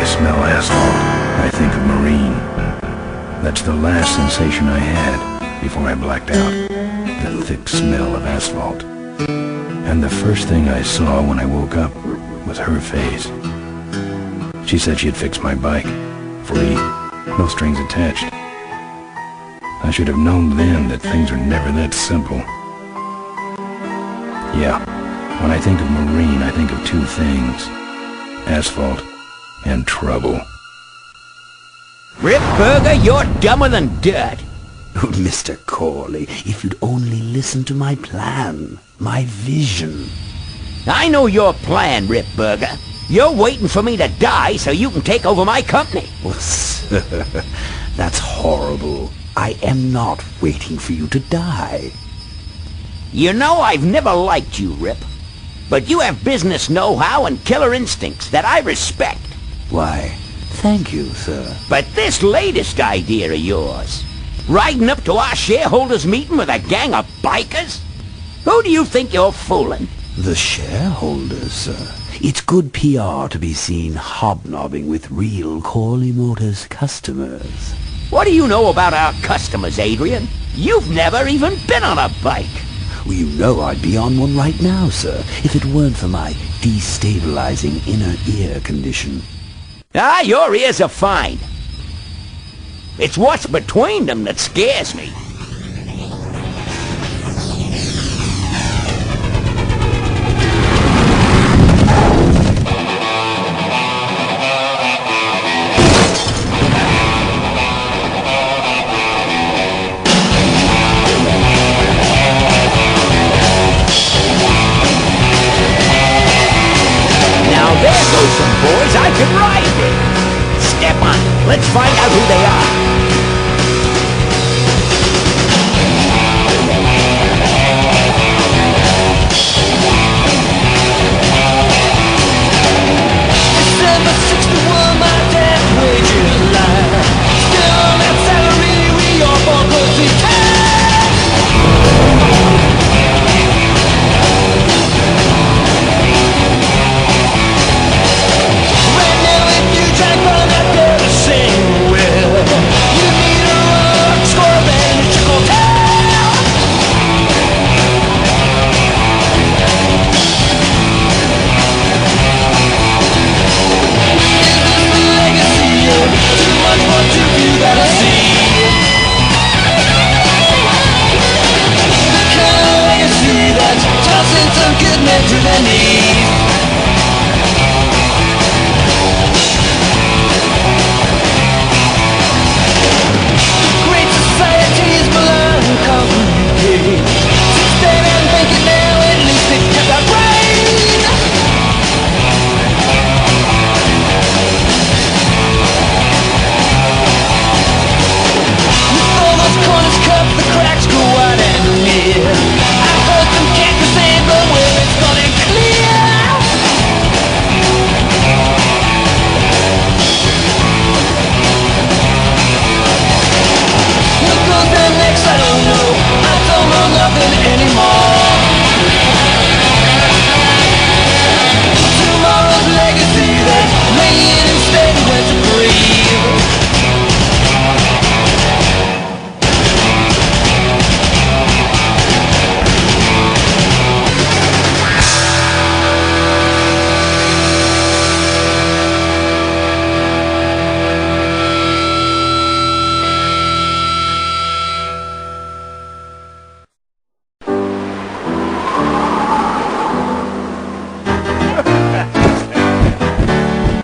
smell asphalt, I think of marine. That's the last sensation I had before I blacked out. The thick smell of asphalt. And the first thing I saw when I woke up was her face. She said she'd fix my bike. Free. No strings attached. I should have known then that things are never that simple. Yeah, when I think of marine, I think of two things. Asphalt and trouble. Rip Burger, you're dumber than dirt. Oh, Mr. Corley, if you'd only listen to my plan, my vision. I know your plan, Rip Burger. You're waiting for me to die so you can take over my company. Oh, sir, that's horrible. I am not waiting for you to die. You know I've never liked you, Rip. But you have business know-how and killer instincts that I respect. Why, thank you, sir. But this latest idea of yours, riding up to our shareholders' meeting with a gang of bikers? Who do you think you're fooling? The shareholders, sir. It's good PR to be seen hobnobbing with real Corley Motors customers. What do you know about our customers, Adrian? You've never even been on a bike. Well, you know I'd be on one right now, sir, if it weren't for my destabilizing inner ear condition. Ah, your ears are fine. It's what's between them that scares me. Boys, I can ride it! Step on it. Let's find out who they are. December 61, my dad wages lie. Still on that salary, we all both go to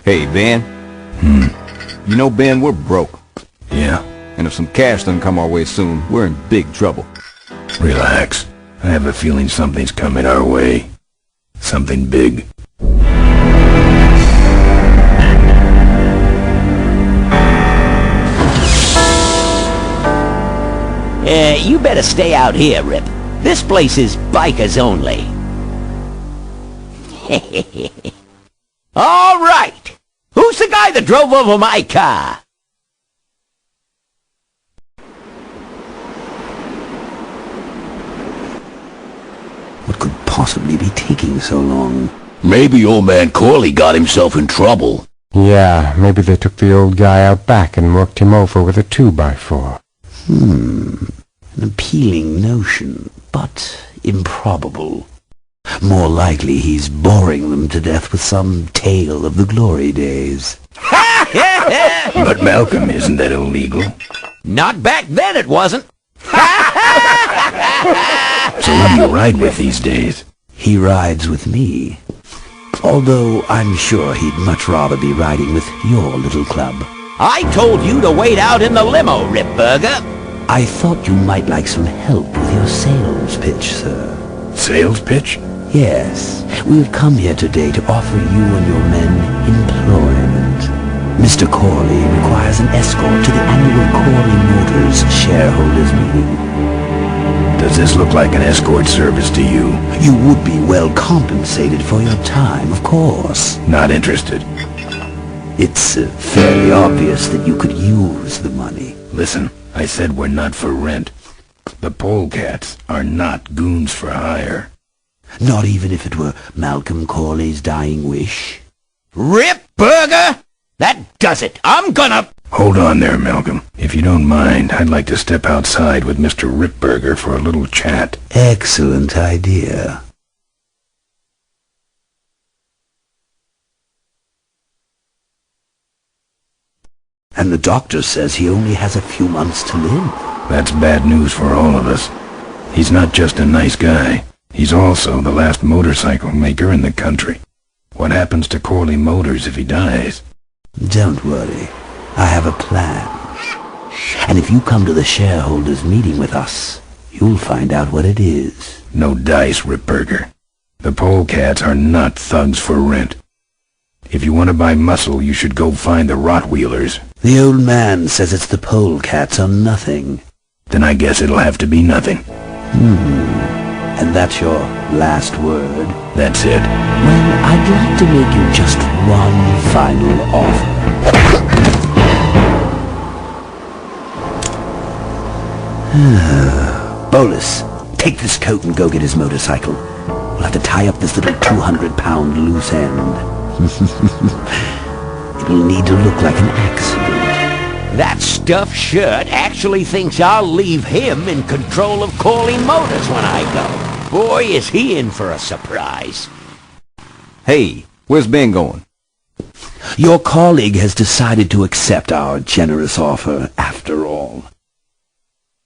Hey, Ben. You know, Ben, we're broke. Yeah? And if some cash doesn't come our way soon, we're in big trouble. Relax. I have a feeling something's coming our way. Something big. You better stay out here, Rip. This place is bikers only. All right. Who's the guy that drove over my car? What could possibly be taking so long? Maybe old man Corley got himself in trouble. Yeah, maybe they took the old guy out back and worked him over with a 2x4. An appealing notion, but improbable. More likely he's boring them to death with some tale of the glory days. But Malcolm, isn't that illegal? Not back then it wasn't. So who do you ride with these days? He rides with me. Although I'm sure he'd much rather be riding with your little club. I told you to wait out in the limo, Ripburger. I thought you might like some help with your sales pitch, sir. Sales pitch? Yes, we've come here today to offer you and your men employment. Mr. Corley requires an escort to the annual Corley Motors shareholders meeting. Does this look like an escort service to you? You would be well compensated for your time, of course. Not interested. It's fairly obvious that you could use the money. Listen, I said we're not for rent. The polecats are not goons for hire. Not even if it were Malcolm Corley's dying wish. Ripburger! That does it. I'm gonna... Hold on there, Malcolm. If you don't mind, I'd like to step outside with Mr. Ripburger for a little chat. Excellent idea. And the doctor says he only has a few months to live. That's bad news for all of us. He's not just a nice guy. He's also the last motorcycle maker in the country. What happens to Corley Motors if he dies? Don't worry. I have a plan. And if you come to the shareholders meeting with us, you'll find out what it is. No dice, Ripburger. The polecats are not thugs for rent. If you want to buy muscle, you should go find the Rottweilers. The old man says it's the polecats or nothing. Then I guess it'll have to be nothing. And that's your last word? That's it. Well, I'd like to make you just one final offer. Bolus, take this coat and go get his motorcycle. We'll have to tie up this little 200-pound loose end. It'll need to look like an accident. That stuffed shirt actually thinks I'll leave him in control of Corley Motors when I go. Boy, is he in for a surprise. Hey, where's Ben going? Your colleague has decided to accept our generous offer after all.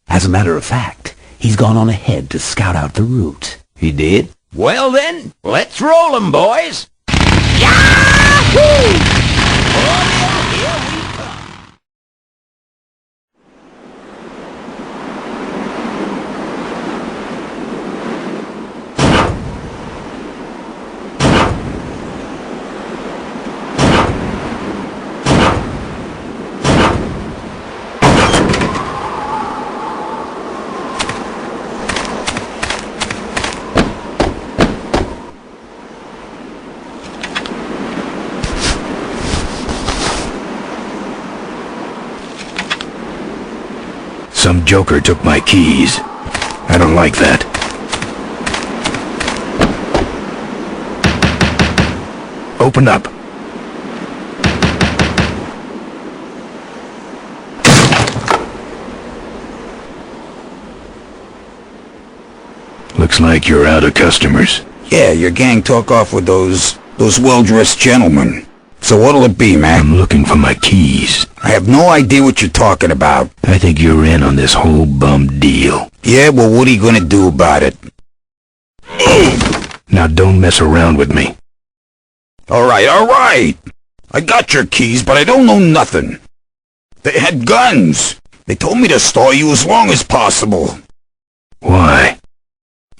As a matter of fact, he's gone on ahead to scout out the route. He did? Well then, let's roll 'em, boys. Yahoo! Oh, here we come. Some joker took my keys. I don't like that. Open up. Looks like you're out of customers. Yeah, your gang took off with those well-dressed gentlemen. So what'll it be, man? I'm looking for my keys. I have no idea what you're talking about. I think you're in on this whole bum deal. Yeah, well, what are you gonna do about it? Now don't mess around with me. All right. I got your keys, but I don't know nothing. They had guns. They told me to stall you as long as possible. Why?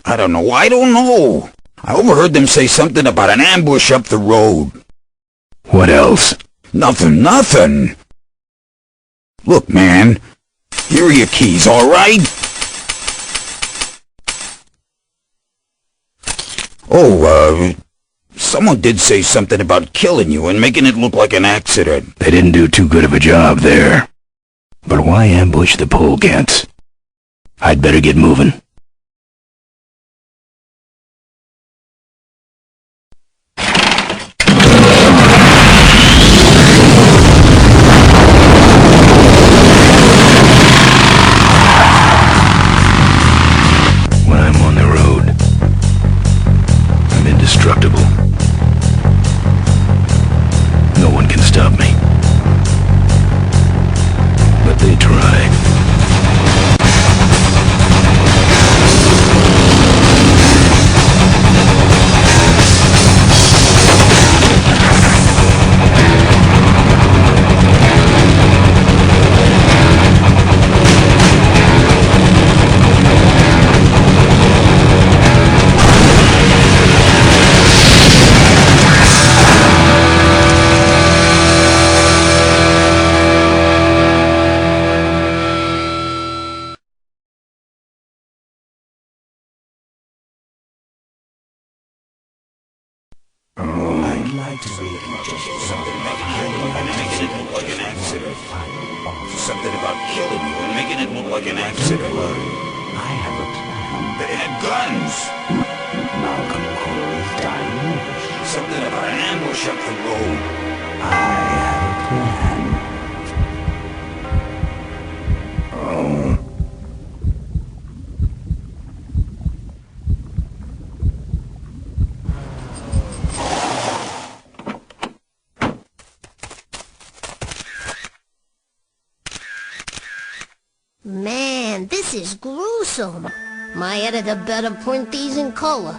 I don't know. I overheard them say something about an ambush up the road. What else? Nothing. Look, man, here are your keys, all right? Oh, someone did say something about killing you and making it look like an accident. They didn't do too good of a job there. But why ambush the polecats? I'd better get moving. I'd like to make you just Something about killing you and making it look like an accident. Something about killing you and making it look like an accident. I have a plan. They had guns. Malcolm Corey's dying wish. Something about an ambush up the road. I have a plan. Man, this is gruesome. My editor better print these in color.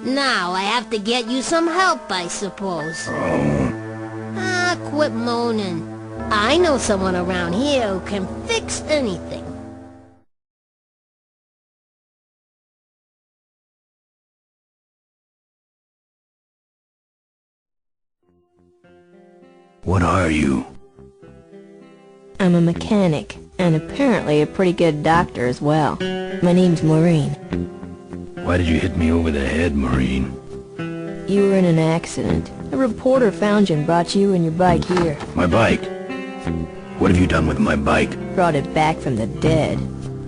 Now I have to get you some help, I suppose. Ah, quit moaning. I know someone around here who can fix anything. What are you? I'm a mechanic, and apparently a pretty good doctor as well. My name's Maureen. Why did you hit me over the head, Marine? You were in an accident. A reporter found you and brought you and your bike here. My bike? What have you done with my bike? Brought it back from the dead.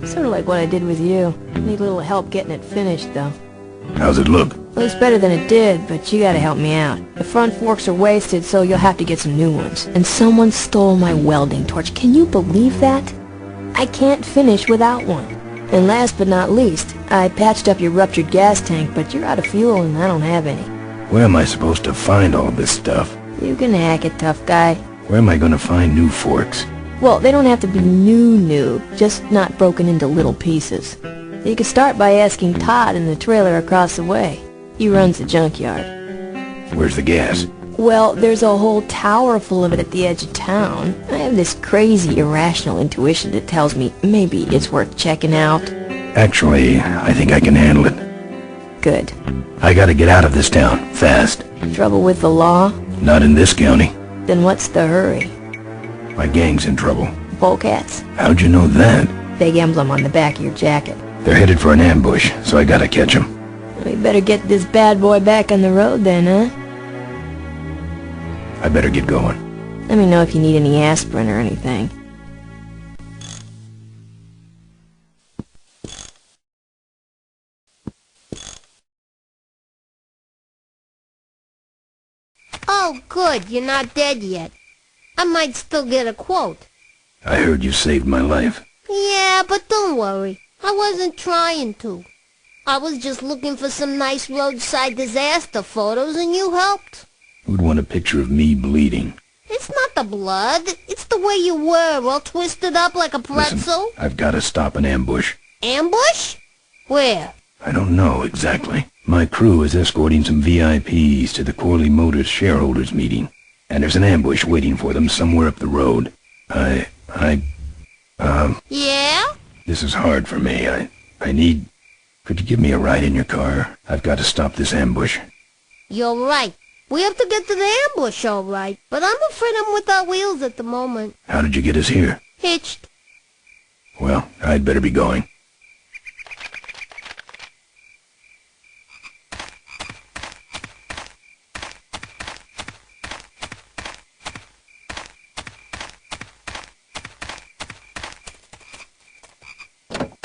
Sort of like what I did with you. Need a little help getting it finished, though. How's it look? Looks better than it did, but you gotta help me out. The front forks are wasted, so you'll have to get some new ones. And someone stole my welding torch. Can you believe that? I can't finish without one. And last but not least, I patched up your ruptured gas tank, but you're out of fuel and I don't have any. Where am I supposed to find all this stuff? You can hack it, tough guy. Where am I gonna find new forks? Well, they don't have to be new, just not broken into little pieces. You can start by asking Todd in the trailer across the way. He runs the junkyard. Where's the gas? Well, there's a whole tower full of it at the edge of town. I have this crazy, irrational intuition that tells me maybe it's worth checking out. Actually, I think I can handle it. Good. I gotta get out of this town, fast. Trouble with the law? Not in this county. Then what's the hurry? My gang's in trouble. Polecats? How'd you know that? Big emblem on the back of your jacket. They're headed for an ambush, so I gotta catch them. We better get this bad boy back on the road then, huh? I better get going. Let me know if you need any aspirin or anything. Oh, good, you're not dead yet. I might still get a quote. I heard you saved my life. Yeah, but don't worry. I wasn't trying to. I was just looking for some nice roadside disaster photos and you helped. Who'd want a picture of me bleeding? It's not the blood. It's the way you were, all twisted up like a pretzel. Listen, I've gotta stop an ambush. Ambush? Where? I don't know exactly. My crew is escorting some VIPs to the Corley Motors shareholders meeting. And there's an ambush waiting for them somewhere up the road. Yeah? This is hard for me. I need... Could you give me a ride in your car? I've got to stop this ambush. You're right. We have to get to the ambush, all right. But I'm afraid I'm without wheels at the moment. How did you get us here? Hitched. Well, I'd better be going.